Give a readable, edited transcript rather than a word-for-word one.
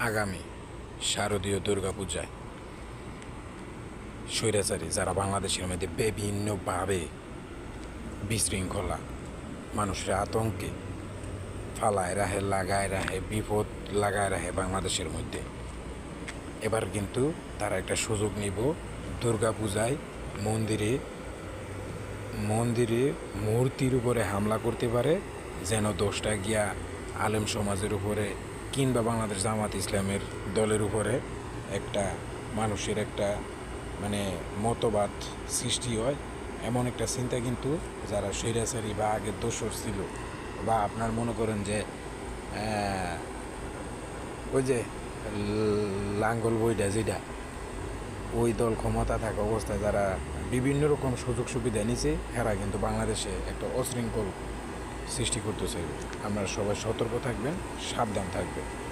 আগামী শারদীয় দুর্গাপূজায় স্বৈরাচারী যারা বাংলাদেশের মধ্যে বিভিন্নভাবে বিশৃঙ্খলা মানুষের আতঙ্কে ফালায় রাহে, লাগায় রাহে, বিপদ লাগায় রাহে বাংলাদেশের মধ্যে, এবার কিন্তু তারা একটা সুযোগ নিব দুর্গাপূজায় মন্দিরে মন্দিরে মূর্তির উপরে হামলা করতে পারে, যেন দোষটা গিয়া আলেম সমাজের উপরে কিংবা বাংলাদেশ জামাত ইসলামের দলের উপরে একটা মানুষের একটা মতবাদ সৃষ্টি হয়। এমন একটা চিন্তা কিন্তু যারা স্বৈরাচারী বা আগের দোসর ছিল, বা আপনার মনে করেন যে ওই যে লাঙ্গল বইটা যেটা, ওই দল ক্ষমতা থাকা অবস্থায় যারা বিভিন্ন রকম সুযোগ সুবিধা নিছে, এরা কিন্তু বাংলাদেশে একটা অশৃঙ্খল সৃষ্টি করতেছে। আপনারা সবাই সতর্ক থাকবেন, সাবধান থাকবেন।